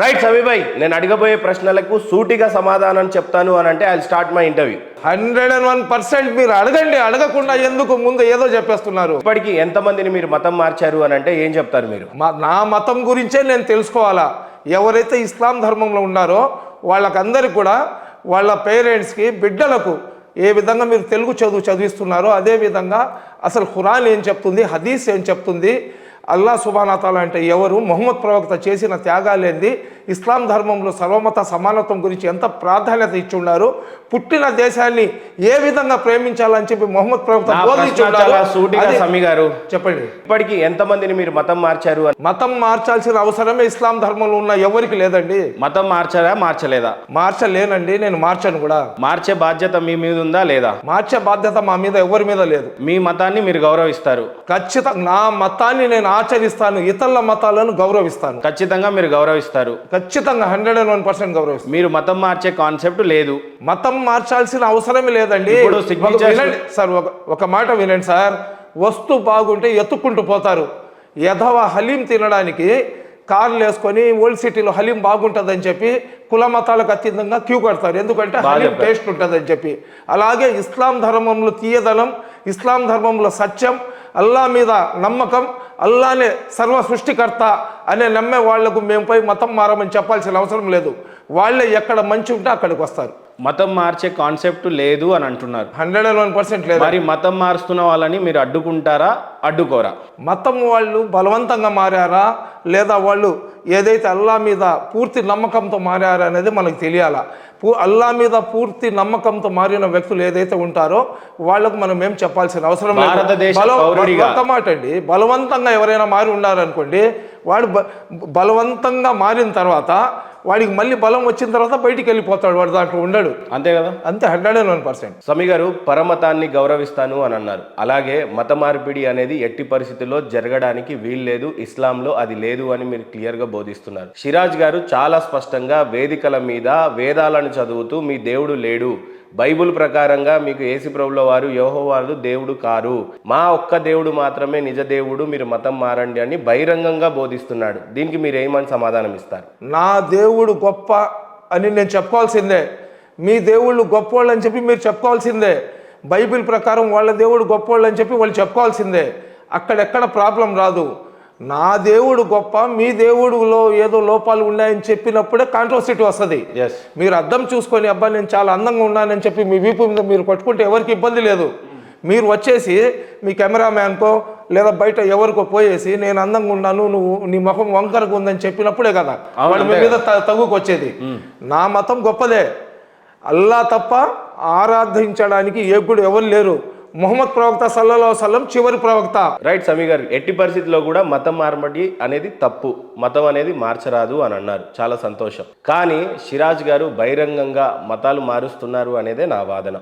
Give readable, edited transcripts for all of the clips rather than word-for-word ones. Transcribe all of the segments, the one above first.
Right సమీభాయ్, నేను అడగబోయే ప్రశ్నలకు సూటిగా సమాధానం చెప్తాను అని అంటే ఐ స్టార్ట్ మై ఇంటర్వ్యూ. 101% మీరు అడగండి, అడగకుండా ఎందుకు ముందు ఏదో చెప్పేస్తున్నారు. ఇప్పటికి ఎంతమందిని మీరు మతం మార్చారు అని అంటే ఏం చెప్తారు మీరు? నా మతం గురించే నేను తెలుసుకోవాలా. ఎవరైతే ఇస్లాం ధర్మంలో ఉన్నారో వాళ్ళకందరికీ కూడా వాళ్ళ పేరెంట్స్కి, బిడ్డలకు ఏ విధంగా మీరు తెలుగు చదివిస్తున్నారో అదే విధంగా అసలు ఖురాన్ ఏం చెప్తుంది, హదీస్ ఏం చెప్తుంది, అల్లా సుబ్హానహు వ తఆలా అంటే ఎవరు, ముహమ్మద్ ప్రవక్త చేసిన త్యాగాలేంది, ఇస్లాం ధర్మంలో సర్వమత సమానత్వం గురించి ఎంత ప్రాధాన్యత ఇచ్చి ఉన్నారు, పుట్టిన దేశాన్ని ఏ విధంగా ప్రేమించాలని చెప్పి ముహమ్మద్ ప్రవక్త గారు చెప్పండి. ఇప్పటికి ఎంతమందిని మీరు మతం మార్చారు? మతం మార్చాల్సిన అవసరమే ఇస్లాం ధర్మంలో ఉన్న ఎవరికి లేదండి. మతం మార్చారా, మార్చలేదా? మార్చలేనండి, నేను మార్చాను కూడా. మార్చే బాధ్యత మీ మీద ఉందా లేదా? మార్చే బాధ్యత మా మీద ఎవరి మీద లేదు. మీ మతాన్ని మీరు గౌరవిస్తారు? ఖచ్చితంగా నా మతాన్ని నేను ఆచరిస్తాను, ఇతరుల మతాలను గౌరవిస్తాను. ఖచ్చితంగా మీరు గౌరవిస్తారు? ఖచ్చితంగా 101% గౌరవిస్తాను. మీరు మతం మార్చే కాన్సెప్ట్ లేదు? మతం మార్చాల్సిన అవసరమే లేదండి. సార్ ఒక మాట వినండి సార్, వస్తు బాగుంటే ఎత్తుక్కుంటూ పోతారు. యధవ హలీం తినడానికి కార్లు వేసుకొని ఓల్డ్ సిటీలో హలీం బాగుంటుందని చెప్పి కుల మతాలకు అతీతంగా క్యూ కడతారు, ఎందుకంటే హలీం టేస్ట్ ఉంటుందని చెప్పి. అలాగే ఇస్లాం ధర్మంలో తీయదనం, ఇస్లాం ధర్మంలో సత్యం, అల్లా మీద నమ్మకం, అల్లానే సర్వ సృష్టికర్త అనే నమ్మే వాళ్లకు మేము పోయి మతం మారమని చెప్పాల్సిన అవసరం లేదు. వాళ్ళే ఎక్కడ మంచి ఉంటే అక్కడికి వస్తారు. మతం మార్చే కాన్సెప్ట్ లేదు అని అంటున్నారు. 101% లేదు. మరి మతం మారుస్తున్న వాళ్ళని మీరు అడ్డుకుంటారా, అడ్డుకోరా? మతం వాళ్ళు బలవంతంగా మారారా లేదా వాళ్ళు ఏదైతే అల్లా మీద పూర్తి నమ్మకంతో మారారా అనేది మనకు తెలియాలా. అల్లా మీద పూర్తి నమ్మకంతో మారిన వ్యక్తులు ఏదైతే ఉంటారో వాళ్ళకు మనం ఏం చెప్పాల్సిన అవసరం లేదు. ఒక మాట అండి, బలవంతంగా ఎవరైనా మారి ఉన్నారనుకోండి, వాడు బలవంతంగా మారిన తర్వాత వాడికి మళ్ళీ బలం వచ్చిన తర్వాత బయటికి వెళ్ళిపోతాడు, వాడు దాంట్లో ఉండడు. అంతే కదా? అంతే, 101%. సమీ గారు పరమతాన్ని గౌరవిస్తాను అని అన్నారు. అలాగే మత మార్పిడి అనేది ఎట్టి పరిస్థితుల్లో జరగడానికి వీల్లేదు, ఇస్లాంలో అది లేదు అని మీరు క్లియర్గా బోధిస్తున్నారు. సిరాజ్ గారు చాలా స్పష్టంగా వేదికల మీద వేదాలను చదువుతూ మీ దేవుడు లేడు, బైబుల్ ప్రకారంగా మీకు యేసు ప్రభుల వారు యెహోవాలు దేవుడు కారు, మా ఒక్క దేవుడు మాత్రమే నిజ దేవుడు, మీరు మతం మారండి అని బహిరంగంగా బోధిస్తున్నాడు. దీనికి మీరు ఏమని సమాధానం ఇస్తారు? నా దేవుడు గొప్ప అని నేను చెప్పుకోవాల్సిందే, మీ దేవుళ్ళు గొప్పోళ్ళు అని చెప్పి మీరు చెప్పుకోవాల్సిందే, బైబిల్ ప్రకారం వాళ్ళ దేవుడు గొప్పోళ్ళు అని చెప్పి వాళ్ళు చెప్పుకోవాల్సిందే. అక్కడెక్కడ ప్రాబ్లం రాదు. నా దేవుడు గొప్ప, మీ దేవుడులో ఏదో లోపాలు ఉన్నాయని చెప్పినప్పుడే కాంట్రవర్సిటీ వస్తుంది. మీరు అద్దం చూసుకొని అబ్బా నేను చాలా అందంగా ఉన్నానని చెప్పి మీ వీపు మీద మీరు కొట్టుకుంటే ఎవరికి ఇబ్బంది లేదు. మీరు వచ్చేసి మీ కెమెరామ్యాన్కో లేదా బయట ఎవరికో పోయేసి నేను అందంగా ఉన్నాను, నువ్వు నీ ముఖం వంకరగా ఉందని చెప్పినప్పుడే కదా వాళ్ళ మీద తగుకొచ్చేది. నా మతం గొప్పదే, అల్లా తప్ప ఆరాధించడానికి ఏగుడు ఎవరు లేరు. ముహమ్మద్ ప్రవక్త సల్లల్లాహు అలైహి వసల్లం చివరి ప్రవక్త. రైట్ సమీ గారు, ఎట్టి పరిస్థితుల్లో కూడా మతం మార్పిడి అనేది తప్పు, మతం అనేది మార్చరాదు అని అన్నారు, చాలా సంతోషం. కానీ సిరాజ్ గారు బహిరంగంగా మతాలు మారుస్తున్నారు అనేదే నా వాదన.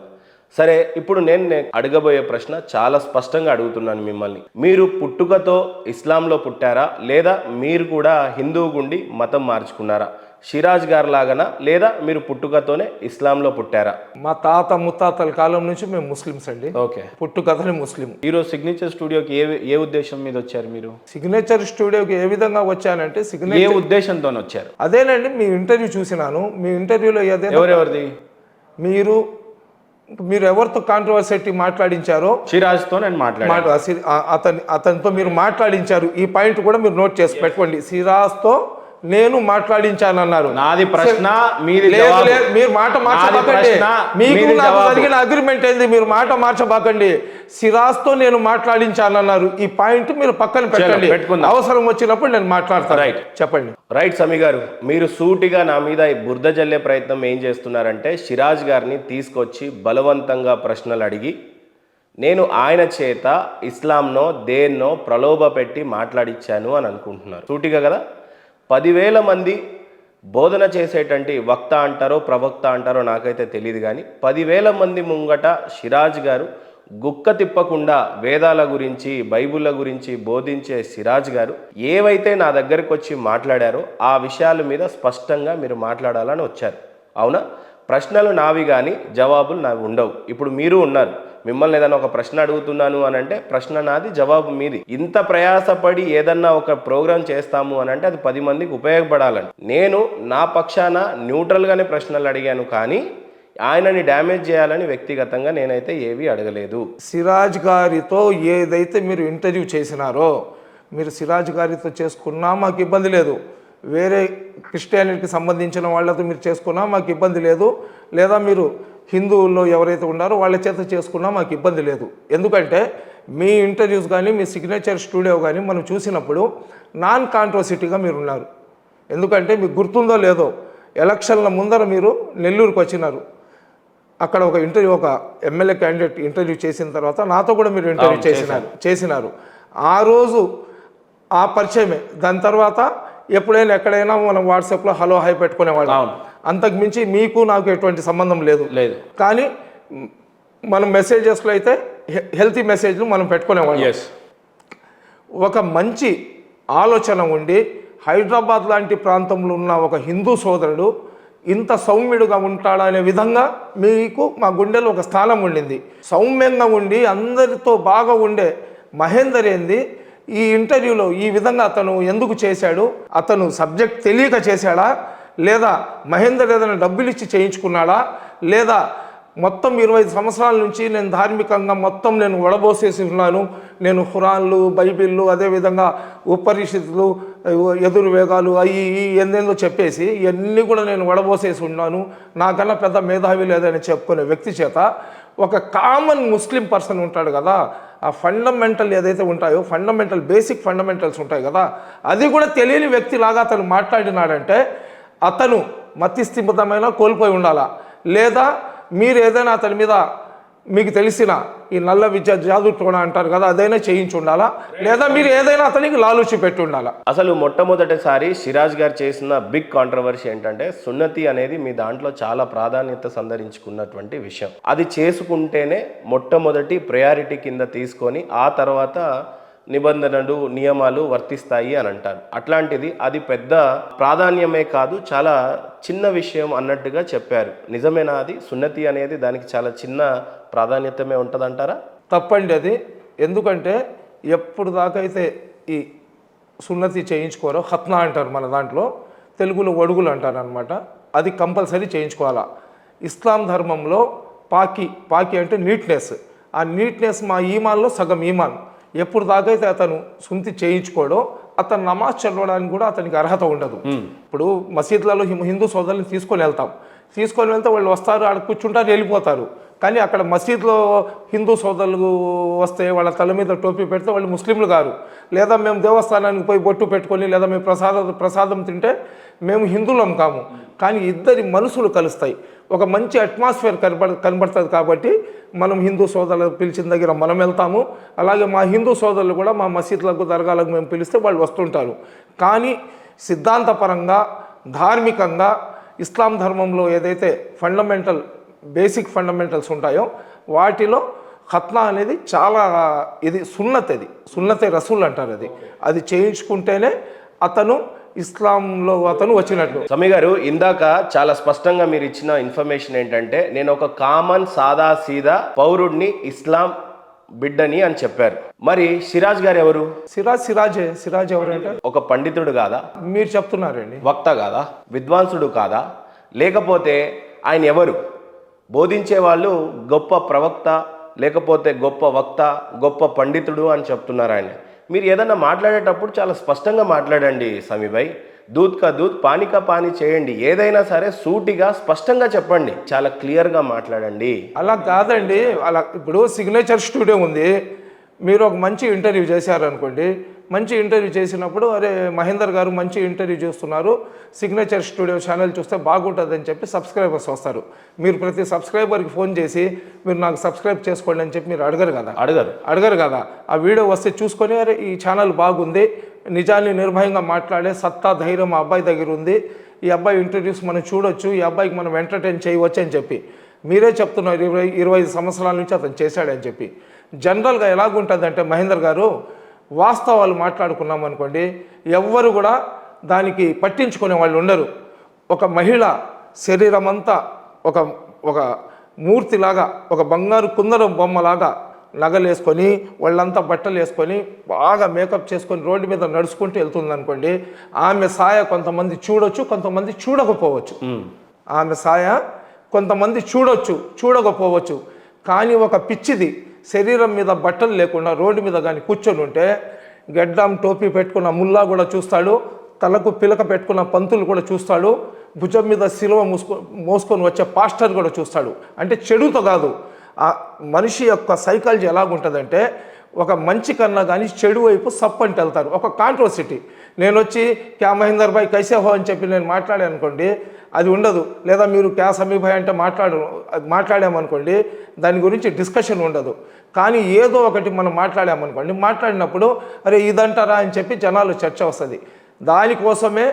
సరే, ఇప్పుడు నేను అడగబోయే ప్రశ్న చాలా స్పష్టంగా అడుగుతున్నాను మిమ్మల్ని. మీరు పుట్టుకతో ఇస్లాంలో పుట్టారా లేదా మీరు కూడా హిందువు గుండి మతం మార్చుకున్నారా? సిరాజ్ గారు లాగానా లేదా మీరు పుట్టుకతోనే ఇస్లాంలో పుట్టారా? మా తాత ముత్తాతల కాలం నుంచి మేము ముస్లిమ్స్ అండి. ఓకే, పుట్టుకతోనే ముస్లిం. ఈరోజు సిగ్నేచర్ స్టూడియోకి ఏ ఉద్దేశం మీద వచ్చారు మీరు? సిగ్నేచర్ స్టూడియోకి ఏ విధంగా వచ్చానంటే ఏ ఉద్దేశంతో వచ్చారు? అదేనండి, మీ ఇంటర్వ్యూ చూసినాను. మీ ఇంటర్వ్యూలో ఎవరెవరిది మీరు ఎవరితో కాంట్రవర్సిటీ మాట్లాడించారో? సిరాజ్తో నేను అతనితో మీరు మాట్లాడించారు. ఈ పాయింట్ కూడా మీరు నోట్ చేసి పెట్టుకోండి. సిరాజ్తో నేను మాట్లాడించానన్నారు. నాది ప్రశ్న, మీరు మాట మార్చబాకండి. మీకు నాకు జరిగిన అగ్రిమెంట్ ఏంది? మీరు మాట మార్చబాకండి. సిరాజ్తో నేను మాట్లాడించానన్నారు. ఈ పాయింట్ మీరు పక్కన పెట్టండి, అవసరం వచ్చినప్పుడు నేను మాట్లాడతాను. రైట్, చెప్పండి. రైట్ సమీ గారు, మీరు సూటిగా నా మీద బురద జల్లే ప్రయత్నం ఏం చేస్తున్నారంటే సిరాజ్ గారిని తీసుకొచ్చి బలవంతంగా ప్రశ్నలు అడిగి నేను ఆయన చేత ఇస్లాంనో దేన్నో ప్రలోభ పెట్టి మాట్లాడించాను అని అనుకుంటున్నారు. సూటిగా కదా? 10,000 మంది బోధన చేసేటంటి వక్త అంటారో ప్రవక్త అంటారో నాకైతే తెలియదు, కానీ 10,000 మంది ముంగట సిరాజ్ గారు గుక్క తిప్పకుండా వేదాల గురించి బైబిళ్ళ గురించి బోధించే సిరాజ్ గారు ఏవైతే నా దగ్గరకు వచ్చి మాట్లాడారో ఆ విషయాల మీద స్పష్టంగా మీరు మాట్లాడాలని వచ్చారు, అవునా? ప్రశ్నలు నావి కానీ జవాబులు నావి ఉండవు. ఇప్పుడు మీరు ఉన్నారు, మిమ్మల్ని ఏదైనా ఒక ప్రశ్న అడుగుతున్నాను అని అంటే ప్రశ్న నాది, జవాబు మీది. ఇంత ప్రయాసపడి ఏదన్నా ఒక ప్రోగ్రామ్ చేస్తాము అని అంటే అది 10 మందికి ఉపయోగపడాలని. నేను నా పక్షాన న్యూట్రల్గానే ప్రశ్నలు అడిగాను, కానీ ఆయనని డ్యామేజ్ చేయాలని వ్యక్తిగతంగా నేనైతే ఏవి అడగలేదు. సిరాజ్ గారితో ఏదైతే మీరు ఇంటర్వ్యూ చేసినారో, మీరు సిరాజ్ గారితో చేసుకున్నా మాకు ఇబ్బంది లేదు, వేరే క్రిస్టియానిటీకి సంబంధించిన వాళ్ళతో మీరు చేసుకున్నా మాకు ఇబ్బంది లేదు, లేదా మీరు హిందువుల్లో ఎవరైతే ఉన్నారో వాళ్ళ చేత చేసుకున్నా మాకు ఇబ్బంది లేదు. ఎందుకంటే మీ ఇంటర్వ్యూస్ కానీ మీ సిగ్నేచర్ స్టూడియో కానీ మనం చూసినప్పుడు నాన్ కాంట్రోసిటీగా మీరు ఉన్నారు. ఎందుకంటే మీకు గుర్తుందో లేదో, ఎలక్షన్ల ముందర మీరు నెల్లూరుకు వచ్చినారు. అక్కడ ఒక ఎమ్మెల్యే క్యాండిడేట్ ఇంటర్వ్యూ చేసిన తర్వాత నాతో కూడా మీరు ఇంటర్వ్యూ చేసినారు. ఆ రోజు ఆ పరిచయమే. దాని తర్వాత ఎప్పుడైనా ఎక్కడైనా మనం వాట్సాప్లో హలో హాయ్ పెట్టుకునేవాళ్ళం. అంతకు మించి మీకు నాకు ఎటువంటి సంబంధం లేదు. కానీ మనం మెసేజెస్లో అయితే హెల్తీ మెసేజ్లు మనం పెట్టుకునేవాళ్ళం. ఒక మంచి ఆలోచన ఉండి హైదరాబాద్ లాంటి ప్రాంతంలో ఉన్న ఒక హిందూ సోదరుడు ఇంత సౌమ్యుడుగా ఉంటాడనే విధంగా మీకు మా గుండెలో ఒక స్థానం ఉండింది. సౌమ్యంగా ఉండి అందరితో బాగా ఉండే మహేందర్ ఏంది ఈ ఇంటర్వ్యూలో ఈ విధంగా అతను ఎందుకు చేశాడు? అతను సబ్జెక్ట్ తెలియక చేశాడా, లేదా మహేందర్ ఏదైనా డబ్బులు ఇచ్చి చేయించుకున్నాడా, లేదా మొత్తం 25 సంవత్సరాల నుంచి నేను ధార్మికంగా మొత్తం నేను వడబోసేసి ఉన్నాను, నేను ఖురాన్లు, బైబిళ్ళు, అదేవిధంగా ఉపనిషత్తులు, ఎదుర్వేగాలు అవి ఎందేందో చెప్పేసి ఇవన్నీ కూడా నేను వడబోసేసి ఉన్నాను, నాకన్నా పెద్ద మేధావి లేదని చెప్పుకునే వ్యక్తి చేత ఒక కామన్ ముస్లిం పర్సన్ ఉంటాడు కదా, ఆ ఫండమెంటల్ ఏదైతే ఉంటాయో బేసిక్ ఫండమెంటల్స్ ఉంటాయి కదా, అది కూడా తెలియని వ్యక్తిలాగా అతను మాట్లాడినాడంటే అతను మతిస్థిమితమైన కోల్పోయి ఉండాలా, లేదా మీరు ఏదైనా అతని మీద మీకు తెలిసిన ఈ నల్ల విద్య జాదుటోణ అంటారు కదా అదైనా చేయించి ఉండాలా, లేదా మీరు ఏదైనా అతనికి లాలూచి పెట్టి ఉండాలా. అసలు మొట్టమొదటిసారి సిరాజ్ గారు చేసిన బిగ్ కాంట్రవర్సీ ఏంటంటే సున్నతి అనేది మీ దాంట్లో చాలా ప్రాధాన్యత సంతరించుకున్నటువంటి విషయం. అది చేసుకుంటేనే మొట్టమొదటి ప్రయారిటీ కింద తీసుకొని ఆ తర్వాత నిబంధనలు నియమాలు వర్తిస్తాయి అని అంటారు. అట్లాంటిది అది పెద్ద ప్రాధాన్యమే కాదు, చాలా చిన్న విషయం అన్నట్టుగా చెప్పారు. నిజమేనా? అది సున్నతి అనేది దానికి చాలా చిన్న ప్రాధాన్యతమే ఉంటుందంటారా? తప్పండి అది. ఎందుకంటే ఎప్పుడు దాకా అయితే ఈ సున్నతి చేయించుకోరో, హత్నా అంటారు మన దాంట్లో, తెలుగులో ఒడుగులు అంటారు అనమాట, అది కంపల్సరీ చేయించుకోవాలా. ఇస్లాం ధర్మంలో పాకి అంటే నీట్నెస్, ఆ నీట్నెస్ మా ఈమాన్లో సగం ఈమాన్. ఎప్పుడు దాకైతే అతను సుంతి చేయించుకోడో అతను నమాజ్ చదవడానికి కూడా అతనికి అర్హత ఉండదు. ఇప్పుడు మసీద్లలో హిందూ సోదరులను తీసుకొని వెళ్తే వాళ్ళు వస్తారు, ఆడ కూర్చుంటారు, వెళ్ళిపోతారు. కానీ అక్కడ మసీద్లో హిందూ సోదరులు వస్తే వాళ్ళ తల మీద టోపీ పెడితే వాళ్ళు ముస్లింలు గారు, లేదా మేము దేవస్థానానికి పోయి బొట్టు పెట్టుకొని, లేదా మేము ప్రసాదం తింటే మేము హిందువులం కాము. కానీ ఇద్దరి మనసులు కలుస్తాయి, ఒక మంచి అట్మాస్ఫియర్ కనబడుతుంది. కాబట్టి మనం హిందూ సోదరులకు పిలిచిన దగ్గర మనం వెళ్తాము. అలాగే మా హిందూ సోదరులు కూడా మా మసీద్లకు దర్గాలకు మేము పిలిస్తే వాళ్ళు వస్తుంటారు. కానీ సిద్ధాంతపరంగా ధార్మికంగా ఇస్లాం ధర్మంలో ఏదైతే బేసిక్ ఫండమెంటల్స్ ఉంటాయో వాటిలో ఖత్నా అనేది చాలా ఇది సున్నతే రసూల్ అంటారు. అది చేయించుకుంటేనే అతను ఇస్లాంలో అతను వచ్చినట్లు. సమీ గారు, ఇందాక చాలా స్పష్టంగా మీరు ఇచ్చిన ఇన్ఫర్మేషన్ ఏంటంటే నేను ఒక కామన్ సాదా సీదా పౌరుడిని, ఇస్లాం బిడ్డని అని చెప్పారు. మరి సిరాజ్ గారు ఎవరు? సిరాజ్ ఎవరు అంటే ఒక పండితుడు కాదా? మీరు చెప్తున్నారండి. వక్త కాదా? విద్వాంసుడు కాదా? లేకపోతే ఆయన ఎవరు? బోధించే వాళ్ళు గొప్ప ప్రవక్త, లేకపోతే గొప్ప వక్త, గొప్ప పండితుడు అని చెప్తున్నారు ఆయన. మీరు ఏదన్నా మాట్లాడేటప్పుడు చాలా స్పష్టంగా మాట్లాడండి సమీభాయ్. దూద్ కా దూద్, పానీ కా పానీ చేయండి. ఏదైనా సరే సూటిగా స్పష్టంగా చెప్పండి, చాలా క్లియర్గా మాట్లాడండి. అలా కాదండి. అలా ఇప్పుడు సిగ్నేచర్ స్టూడియో ఉంది, మీరు ఒక మంచి ఇంటర్వ్యూ చేశారనుకోండి, మంచి ఇంటర్వ్యూ చేసినప్పుడు అరే మహేందర్ గారు మంచి ఇంటర్వ్యూ చేస్తున్నారు, సిగ్నేచర్ స్టూడియో ఛానల్ చూస్తే బాగుంటుందని చెప్పి సబ్స్క్రైబర్స్ వస్తారు. మీరు ప్రతి సబ్స్క్రైబర్కి ఫోన్ చేసి మీరు నాకు సబ్స్క్రైబ్ చేసుకోండి అని చెప్పి మీరు అడగరు కదా. ఆ వీడియో వస్తే చూసుకొని అరే ఈ ఛానల్ బాగుంది, నిజాన్ని నిర్భయంగా మాట్లాడే సత్తా ధైర్యం ఆ అబ్బాయి దగ్గర ఉంది, ఈ అబ్బాయి ఇంటర్వ్యూస్ మనం చూడొచ్చు, ఈ అబ్బాయికి మనం ఎంటర్టైన్ చేయవచ్చు అని చెప్పి మీరే చెప్తున్నారు. 25 సంవత్సరాల నుంచి అతను చేశాడని చెప్పి. జనరల్గా ఎలాగుంటుందంటే మహేందర్ గారు, వాస్తవాలు మాట్లాడుకున్నాం అనుకోండి, ఎవ్వరు కూడా దానికి పట్టించుకునే వాళ్ళు ఉండరు. ఒక మహిళ శరీరం అంతా ఒక మూర్తిలాగా ఒక బంగారు కుందరం బొమ్మలాగా నగలేసుకొని వాళ్ళంతా బట్టలు వేసుకొని బాగా మేకప్ చేసుకొని రోడ్డు మీద నడుచుకుంటూ వెళ్తుంది అనుకోండి, ఆమె సాయ కొంతమంది చూడొచ్చు, కొంతమంది చూడకపోవచ్చు. ఆమె సాయ కొంతమంది చూడొచ్చు, చూడకపోవచ్చు. కానీ ఒక పిచ్చిది శరీరం మీద బట్టలు లేకుండా రోడ్డు మీద కానీ కూర్చొని ఉంటే గడ్డం టోపీ పెట్టుకున్న ముల్లా కూడా చూస్తాడు, తలకు పిలక పెట్టుకున్న పంతులు కూడా చూస్తాడు, భుజం మీద సిలువ మోసుకొని వచ్చే పాస్టర్ కూడా చూస్తాడు. అంటే చెడుతో కాదు, ఆ మనిషి యొక్క సైకాలజీ ఎలాగుంటుందంటే ఒక మంచి కన్నా కానీ చెడు వైపు సప్పంటి వెళ్తారు. ఒక కాంట్రోసిటీ. నేను వచ్చి క్యా మహేందర్ భాయ్ కైసే హో అని చెప్పి నేను మాట్లాడాను అనుకోండి, అది ఉండదు. లేదా మీరు క్యా సమీ భాయ్ అంటే మాట్లాడామనుకోండి, దాని గురించి డిస్కషన్ ఉండదు. కానీ ఏదో ఒకటి మనం మాట్లాడామనుకోండి, మాట్లాడినప్పుడు అరే ఇదంటారా అని చెప్పి జనాలు చర్చ వస్తుంది. దానికోసమే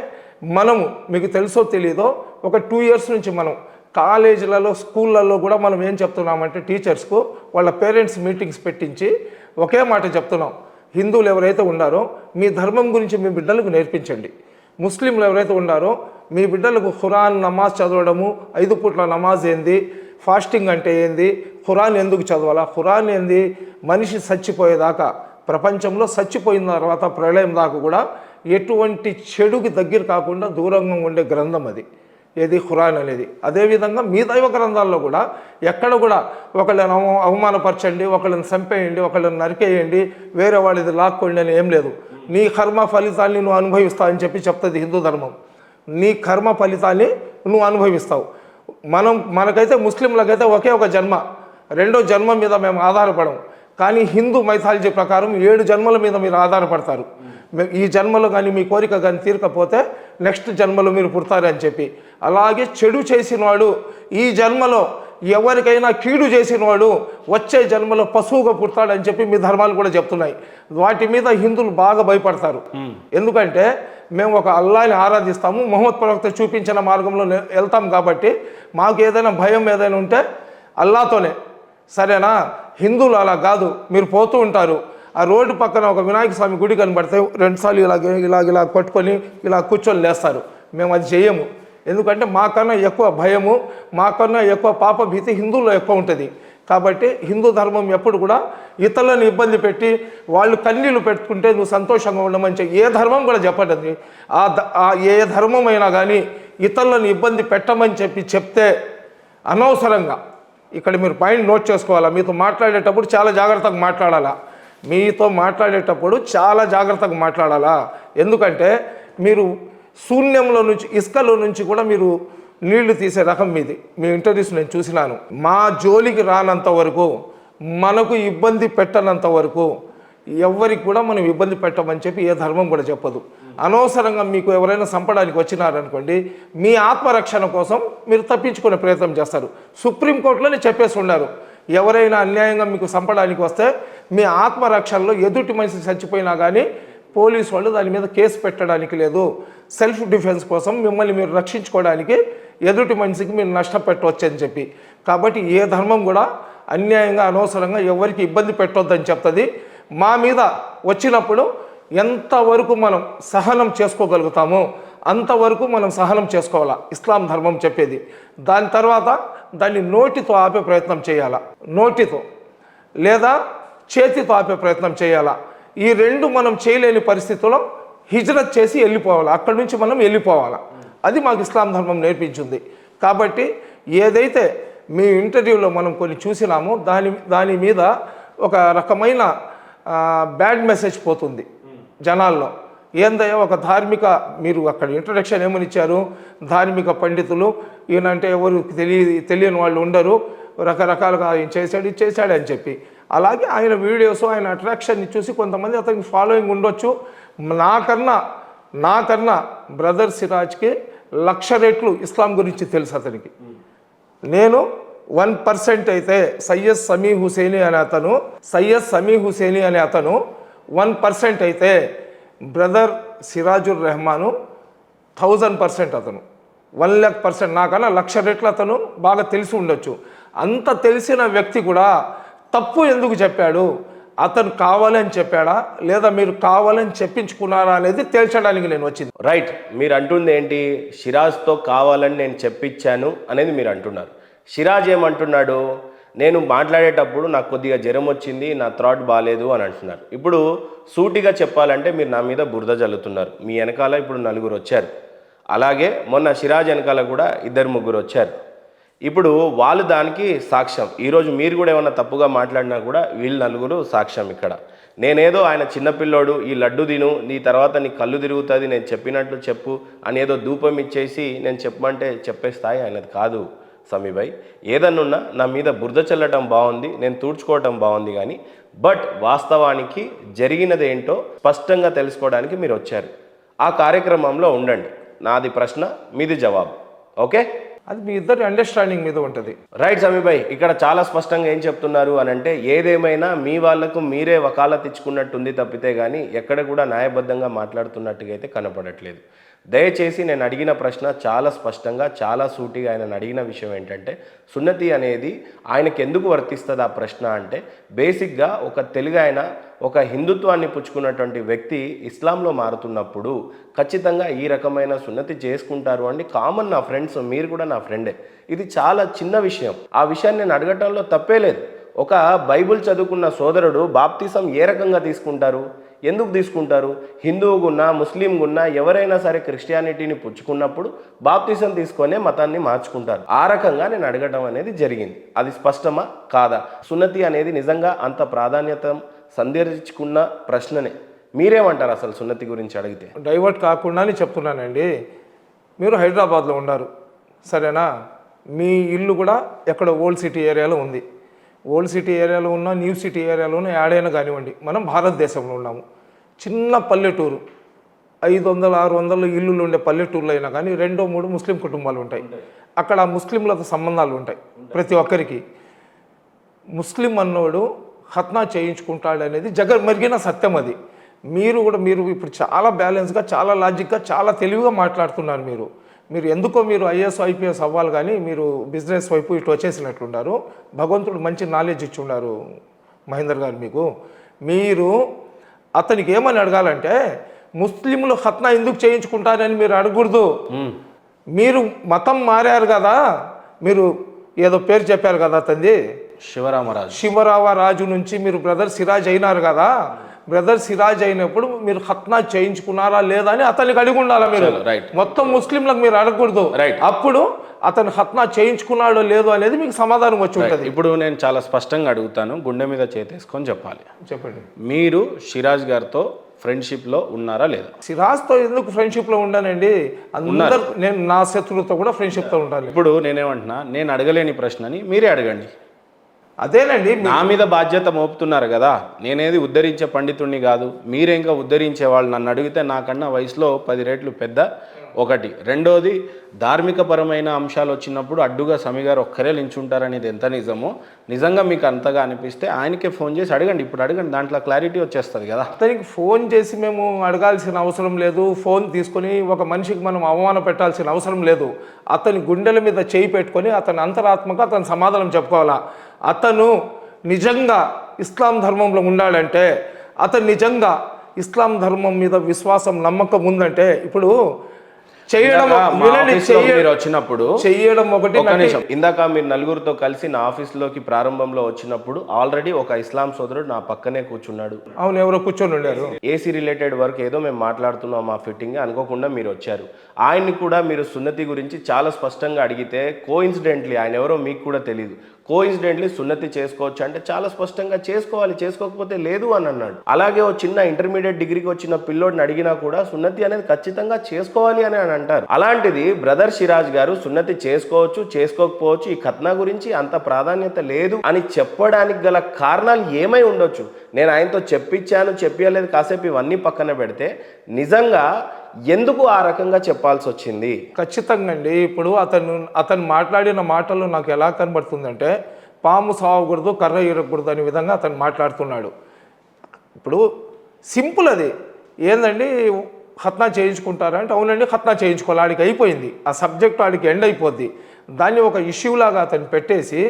మనము, మీకు తెలుసో తెలీదో, ఒక 2 years నుంచి మనం కాలేజీలలో స్కూళ్ళల్లో కూడా మనం ఏం చెప్తున్నామంటే టీచర్స్కు వాళ్ళ పేరెంట్స్ మీటింగ్స్ పెట్టించి ఒకే మాట చెప్తున్నాం, హిందువులు ఎవరైతే ఉన్నారో మీ ధర్మం గురించి మీ బిడ్డలకు నేర్పించండి. ముస్లింలు ఎవరైతే ఉన్నారో మీ బిడ్డలకు ఖురాన్ నమాజ్ చదవడము, 5 పూట్ల నమాజ్ ఏంది, ఫాస్టింగ్ అంటే ఏంది, ఖురాన్ ఎందుకు చదవాలా, ఖురాన్ ఏంది, మనిషి చచ్చిపోయేదాకా, ప్రపంచంలో చచ్చిపోయిన తర్వాత ప్రళయం దాకా కూడా ఎటువంటి చెడుకి దగ్గర కాకుండా దూరంగా ఉండే గ్రంథం అది, ఏది ఖురాన్ అనేది. అదేవిధంగా మీ దైవ గ్రంథాల్లో కూడా ఎక్కడ కూడా ఒకళ్ళని అవమానపరచండి, ఒకళ్ళని చంపేయండి, ఒకళ్ళని నరికేయండి, వేరే వాళ్ళది లాక్కోండి అని ఏం లేదు. నీ కర్మ ఫలితాన్ని నువ్వు అనుభవిస్తావు అని చెప్పి చెప్తుంది హిందూ ధర్మం. నీ కర్మ ఫలితాన్ని నువ్వు అనుభవిస్తావు. మనకైతే ముస్లింలకైతే ఒకే ఒక జన్మ, రెండో జన్మ మీద మేము ఆధారపడము. కానీ హిందూ మైథాలజీ ప్రకారం 7 జన్మల మీద మీరు ఆధారపడతారు. ఈ జన్మలో కానీ మీ కోరిక కానీ తీరకపోతే నెక్స్ట్ జన్మలో మీరు పుడతారని చెప్పి. అలాగే చెడు చేసినవాడు ఈ జన్మలో ఎవరికైనా కీడు చేసినవాడు వచ్చే జన్మలో పశువుగా పుడతాడని చెప్పి మీ ధర్మాలు కూడా చెప్తున్నాయి. వాటి మీద హిందువులు బాగా భయపడతారు. ఎందుకంటే మేము ఒక అల్లాని ఆరాధిస్తాము, మొహమ్మద్ ప్రవక్త చూపించిన మార్గంలో వెళ్తాం కాబట్టి మాకు ఏదైనా భయం ఏదైనా ఉంటే అల్లాతోనే, సరేనా? హిందువులు అలా కాదు, మీరు పోతూ ఉంటారు, ఆ రోడ్డు పక్కన ఒక వినాయక స్వామి గుడి కనబడితే 2 సార్లు ఇలా పట్టుకొని ఇలా కూర్చొని లేస్తారు. మేము అది చేయము. ఎందుకంటే మాకన్నా ఎక్కువ భయము, మాకన్నా ఎక్కువ పాప భీతి హిందువుల్లో ఎక్కువ ఉంటుంది. కాబట్టి హిందూ ధర్మం ఎప్పుడు కూడా ఇతరులను ఇబ్బంది పెట్టి వాళ్ళు కన్నీళ్ళు పెట్టుకుంటే నువ్వు సంతోషంగా ఉండమని ఏ ధర్మం కూడా చెప్పండి. ఏ ధర్మమైనా కానీ ఇతరులను ఇబ్బంది పెట్టమని చెప్తే అనవసరంగా, ఇక్కడ మీరు పాయింట్ నోట్ చేసుకోవాలా, మీతో మాట్లాడేటప్పుడు చాలా జాగ్రత్తగా మాట్లాడాలా. చాలా జాగ్రత్తగా మాట్లాడాలా. ఎందుకంటే మీరు శూన్యంలో నుంచి, ఇసుకలో నుంచి కూడా మీరు నీళ్లు తీసే రకం మీది. మీ ఇంటర్వ్యూస్ నేను చూసినాను. మా జోలికి రానంత వరకు, మనకు ఇబ్బంది పెట్టనంత వరకు ఎవరికి కూడా మనం ఇబ్బంది పెట్టమని చెప్పి ఏ ధర్మం కూడా చెప్పదు. అనవసరంగా మీకు ఎవరైనా చంపడానికి వచ్చినారనుకోండి, మీ ఆత్మరక్షణ కోసం మీరు తప్పించుకునే ప్రయత్నం చేస్తారు. సుప్రీంకోర్టులోనే చెప్పేసి ఉన్నారు, ఎవరైనా అన్యాయంగా మీకు చంపడానికి వస్తే మీ ఆత్మరక్షణలో ఎదుటి మనిషి చచ్చిపోయినా కానీ పోలీసు వాళ్ళు దాని మీద కేసు పెట్టడానికి లేదు. సెల్ఫ్ డిఫెన్స్ కోసం మిమ్మల్ని మీరు రక్షించుకోవడానికి ఎదుటి మనిషికి మీరు నష్టపెట్టవచ్చు అని చెప్పి. కాబట్టి ఏ ధర్మం కూడా అన్యాయంగా అనవసరంగా ఎవరికి ఇబ్బంది పెట్టొద్దని చెప్తుంది. మా మీద వచ్చినప్పుడు ఎంతవరకు మనం సహనం చేసుకోగలుగుతామో అంతవరకు మనం సహనం చేసుకోవాలా, ఇస్లాం ధర్మం చెప్పేది. దాని తర్వాత దాన్ని నోటితో ఆపే ప్రయత్నం చేయాలా, నోటితో లేదా చేతితో ఆపే ప్రయత్నం చేయాలా. ఈ 2 మనం చేయలేని పరిస్థితుల్లో హిజ్రత్ చేసి వెళ్ళిపోవాలి, అక్కడి నుంచి మనం వెళ్ళిపోవాలా. అది మాకు ఇస్లాం ధర్మం నేర్పించింది. కాబట్టి ఏదైతే మీ ఇంటర్వ్యూలో మనం కొన్ని చూసినామో దాని మీద ఒక రకమైన బ్యాడ్ మెసేజ్ పోతుంది జనాల్లో. ఏందయ్యా ఒక ధార్మిక, మీరు అక్కడ ఇంట్రడక్షన్ ఏమని ఇచ్చారు, ధార్మిక పండితులు ఈయనంటే ఎవరు తెలియని వాళ్ళు ఉండరు, రకరకాలుగా ఆయన చేశాడు ఇది చేశాడు అని చెప్పి. అలాగే ఆయన వీడియోస్, ఆయన అట్రాక్షన్ని చూసి కొంతమంది అతనికి ఫాలోయింగ్ ఉండొచ్చు. నాకన్నా బ్రదర్ సిరాజ్కి 1,00,000 రెట్లు ఇస్లాం గురించి తెలుసు అతనికి. నేను 1% అయితే సయ్యద్ సమీ హుసేని అనే అతను 1% అయితే బ్రదర్ సిరాజుర్ రెహమాను 1000% అతను 1,00,000%. నాకన్నా 1,00,000 రెట్లు అతను బాగా తెలిసి ఉండొచ్చు. అంత తెలిసిన వ్యక్తి కూడా తప్పు ఎందుకు చెప్పాడు, అతను కావాలని చెప్పాడా లేదా మీరు కావాలని చెప్పించుకున్నారా అనేది తేల్చడానికి నేను వచ్చింది. రైట్, మీరు అంటుంది ఏంటి, షిరాజ్తో కావాలని నేను చెప్పించాను అనేది మీరు అంటున్నారు. షిరాజ్ ఏమంటున్నాడు, నేను మాట్లాడేటప్పుడు నాకు కొద్దిగా జ్వరం వచ్చింది, నా థ్రాట్ బాగాలేదు అని అంటున్నారు. ఇప్పుడు సూటిగా చెప్పాలంటే మీరు నా మీద బురద జల్లుతున్నారు. మీ వెనకాల ఇప్పుడు నలుగురు వచ్చారు, అలాగే మొన్న షిరాజ్ వెనకాల కూడా 2-3 వచ్చారు. ఇప్పుడు వాళ్ళు దానికి సాక్ష్యం. ఈరోజు మీరు కూడా ఏమన్నా తప్పుగా మాట్లాడినా కూడా వీళ్ళు నలుగురు సాక్ష్యం. ఇక్కడ నేనేదో ఆయన చిన్నపిల్లోడు, ఈ లడ్డు తిను, నీ తర్వాత నీ కళ్ళు తిరుగుతుంది, నేను చెప్పినట్లు చెప్పు అని ఏదో ధూపం ఇచ్చేసి నేను చెప్పమంటే చెప్పే స్థాయి ఆయనది కాదు సమీభాయ్. ఏదన్నున్నా నా మీద బురద చల్లటం బాగుంది, నేను తూడ్చుకోవటం బాగుంది, కానీ బట్ వాస్తవానికి జరిగినదేంటో స్పష్టంగా తెలుసుకోవడానికి మీరు వచ్చారు. ఆ కార్యక్రమంలో ఉండండి. నాది ప్రశ్న, మీది జవాబు. ఓకే, అది మీ ఇద్దరి అండర్స్టాండింగ్ మీద ఉంటుంది. రైట్ సమీభాయ్. ఇక్కడ చాలా స్పష్టంగా ఏం చెప్తున్నారు అని అంటే, ఏదేమైనా మీ వాళ్లకు మీరే వకాలత్ ఇచ్చుకున్నట్టుంది తప్పితే కానీ ఎక్కడ కూడా న్యాయబద్ధంగా మాట్లాడుతున్నట్టుగా అయితే కనపడట్లేదు. దయచేసి నేను అడిగిన ప్రశ్న చాలా స్పష్టంగా, చాలా సూటిగా ఆయన అడిగిన విషయం ఏంటంటే, సున్నతి అనేది ఆయనకు ఎందుకు వర్తిస్తుంది ఆ ప్రశ్న అంటే, బేసిక్గా ఒక తెలుగు ఆయన ఒక హిందుత్వాన్ని పుచ్చుకున్నటువంటి వ్యక్తి ఇస్లాంలో మారుతున్నప్పుడు ఖచ్చితంగా ఈ రకమైన సున్నతి చేసుకుంటారు అని కామన్. నా ఫ్రెండ్స్, మీరు కూడా నా ఫ్రెండే, ఇది చాలా చిన్న విషయం. ఆ విషయాన్ని నేను అడగటంలో తప్పే లేదు. ఒక బైబుల్ చదువుకున్న సోదరుడు బాప్తిసం ఏ రకంగా తీసుకుంటారు, ఎందుకు తీసుకుంటారు? హిందువుగున్నా ముస్లింగున్నా ఎవరైనా సరే క్రిస్టియానిటీని పుచ్చుకున్నప్పుడు బాప్తిసం తీసుకొనే మతాన్ని మార్చుకుంటారు. ఆ రకంగా నేను అడగటం అనేది జరిగింది. అది స్పష్టమా కాదా? సున్నతి అనేది నిజంగా అంత ప్రాధాన్యత సందర్శించుకున్న ప్రశ్ననే. మీరేమంటారు అసలు సున్నతి గురించి అడిగితే? డైవర్ట్ కాకుండానే చెప్తున్నానండి. మీరు హైదరాబాద్లో ఉన్నారు, సరేనా? మీ ఇల్లు కూడా ఎక్కడ ఓల్డ్ సిటీ ఏరియాలో ఉంది. ఓల్డ్ సిటీ ఏరియాలో ఉన్న, న్యూ సిటీ ఏరియాలో ఉన్న, ఏడైనా కానివ్వండి, మనం భారతదేశంలో ఉన్నాము. చిన్న పల్లెటూరు, 500-600 ఇల్లులు ఉండే పల్లెటూరులో అయినా కానీ 2-3 ముస్లిం కుటుంబాలు ఉంటాయి. అక్కడ ముస్లింలతో సంబంధాలు ఉంటాయి ప్రతి ఒక్కరికి. ముస్లిం అన్నోడు ఖత్నా చేయించుకుంటాడు అనేది జగమెరిగిన సత్యం. అది మీరు ఇప్పుడు చాలా బ్యాలెన్స్గా, చాలా లాజిక్గా, చాలా తెలివిగా మాట్లాడుతున్నారు. మీరు ఎందుకో మీరు ఐఏఎస్ ఐపీఎస్ అవ్వాలి, కానీ మీరు బిజినెస్ వైపు ఇటు వచ్చేసినట్లున్నారు. భగవంతుడు మంచి నాలెడ్జ్ ఇచ్చి ఉన్నారు మహేందర్ గారు మీకు. మీరు అతనికి ఏమని అడగాలంటే, ముస్లింలు ఖత్నా ఎందుకు చేయించుకుంటారని మీరు అడగకూడదు. మీరు మతం మారారు కదా, మీరు ఏదో పేరు చెప్పారు కదా అతనిది, శివరామరాజు నుంచి మీరు బ్రదర్ సిరాజ్ అయినారు కదా. బ్రదర్ సిరాజ్ అయినప్పుడు మీరు ఖత్నా చేయించుకున్నారా లేదా అని అతనికి అడిగి ఉండాలా. మీరు మొత్తం ముస్లింలకు మీరు అడగకూడదు. అప్పుడు అతను ఖత్నా చేయించుకున్నాడో లేదో అనేది మీకు సమాధానం వచ్చి ఉంటుంది. ఇప్పుడు నేను చాలా స్పష్టంగా అడుగుతాను, గుండె మీద చేతేసుకొని చెప్పాలి. చెప్పండి. మీరు సిరాజ్ గారితో ఫ్రెండ్షిప్లో ఉన్నారా లేదా? సిరాజ్తో ఎందుకు ఫ్రెండ్షిప్లో ఉంటానండి? అందరూ, నేను నా శత్రువులతో కూడా ఫ్రెండ్షిప్తో ఉంటాను. ఇప్పుడు నేనేమంటున్నా, నేను అడగలేని ప్రశ్నని మీరే అడగండి. అదేనండి, నా మీద బాధ్యత మోపుతున్నారు కదా. నేనేది ఉద్ధరించే పండితుడిని కాదు, మీరే ఇంకా ఉద్ధరించే వాళ్ళు. నన్ను అడిగితే నాకన్నా వయసులో 10 రెట్లు పెద్ద, ఒకటి. రెండోది, ధార్మికపరమైన అంశాలు వచ్చినప్పుడు అడ్డుగా సమీ గారు ఒక్కరే నించుంటారనేది ఎంత నిజమో, నిజంగా మీకు అంతగా అనిపిస్తే ఆయనకే ఫోన్ చేసి అడగండి. ఇప్పుడు అడగండి, దాంట్లో క్లారిటీ వచ్చేస్తుంది కదా. అతనికి ఫోన్ చేసి మేము అడగాల్సిన అవసరం లేదు. ఫోన్ తీసుకొని ఒక మనిషికి మనం అవమానం పెట్టాల్సిన అవసరం లేదు. అతని గుండెల మీద చేయి పెట్టుకొని అతని అంతరాత్మక అతను సమాధానం చెప్పుకోవాలా. అతను నిజంగా ఇస్లాం ధర్మంలో ఉన్నాడంటే, అతను నిజంగా ఇస్లాం ధర్మం మీద విశ్వాసం, నమ్మకం ఉందంటే, ఇప్పుడు చేయడం వచ్చినప్పుడు చేయడం ఒకటి. ఇందాక మీరు నలుగురితో కలిసి నా ఆఫీస్లోకి ప్రారంభంలో వచ్చినప్పుడు ఆల్రెడీ ఒక ఇస్లాం సోదరుడు నా పక్కనే కూర్చున్నాడు. అవును, ఎవరో కూర్చొని ఉండారు. ఏసీ రిలేటెడ్ వర్క్ ఏదో మేము మాట్లాడుతున్నాం, మా ఫిట్టింగ్ అనుకోకుండా మీరు వచ్చారు. ఆయన్ని కూడా మీరు సున్నతి గురించి చాలా స్పష్టంగా అడిగితే, కోఇన్సిడెంట్లీ ఆయన ఎవరో మీకు కూడా తెలియదు, కోఇన్సిడెంట్లీ సున్నతి చేసుకోవచ్చు అంటే చాలా స్పష్టంగా చేసుకోవాలి, చేసుకోకపోతే లేదు అని అన్నాడు. అలాగే ఓ చిన్న ఇంటర్మీడియట్ డిగ్రీకి వచ్చిన పిల్లోడిని అడిగినా కూడా సున్నతి అనేది ఖచ్చితంగా చేసుకోవాలి అని అంటారు. అలాంటిది బ్రదర్ సిరాజ్ గారు సున్నతి చేసుకోవచ్చు, చేసుకోకపోవచ్చు, ఈ ఖత్నా గురించి అంత ప్రాధాన్యత లేదు అని చెప్పడానికి గల కారణాలు ఏమై ఉండొచ్చు? నేను ఆయనతో చెప్పించాను, చెప్పలేదు, కాసేపు ఇవన్నీ పక్కన పెడితే నిజంగా ఎందుకు ఆ రకంగా చెప్పాల్సి వచ్చింది? ఖచ్చితంగా అండి. ఇప్పుడు అతను మాట్లాడిన మాటల్లో నాకు ఎలా కనబడుతుందంటే, పాము సావకూడదు, కర్ర ఇరగకూడదు అనే విధంగా అతను మాట్లాడుతున్నాడు. ఇప్పుడు సింపుల్ అది ఏందండి, ఖత్నా చేయించుకుంటారా అంటే, అవునండి ఖత్నా చేయించుకోవాలి, ఆడికి అయిపోయింది, ఆ సబ్జెక్ట్ ఆడికి ఎండ్ అయిపోద్ది. దాన్ని ఒక ఇష్యూలాగా అతను పెట్టేసి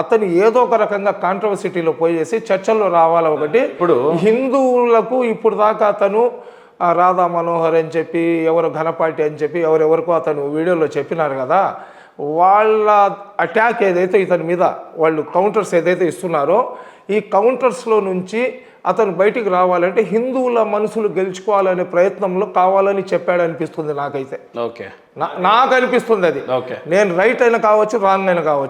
అతను ఏదో ఒక రకంగా కాంట్రవర్సిటీలో పోయేసి చర్చల్లో రావాలా. ఒకటి, ఇప్పుడు హిందువులకు ఇప్పుడు దాకా అతను రాధా మనోహర్ అని చెప్పి, ఎవరు ఘనపాటి అని చెప్పి ఎవరెవరికో అతను వీడియోలో చెప్పినారు కదా. వాళ్ళ అటాక్ ఏదైతే ఇతని మీద వాళ్ళు కౌంటర్స్ ఏదైతే ఇస్తున్నారో ఈ కౌంటర్స్లో నుంచి అతను బయటికి రావాలంటే హిందువుల మనసులు గెలుచుకోవాలనే ప్రయత్నంలో కావాలని చెప్పాడు అనిపిస్తుంది నాకైతే. ఓకే, నాకు అనిపిస్తుంది అది. ఓకే. నేను రైట్ అయినా కావచ్చు, రాంగ్ అయినా కావచ్చు.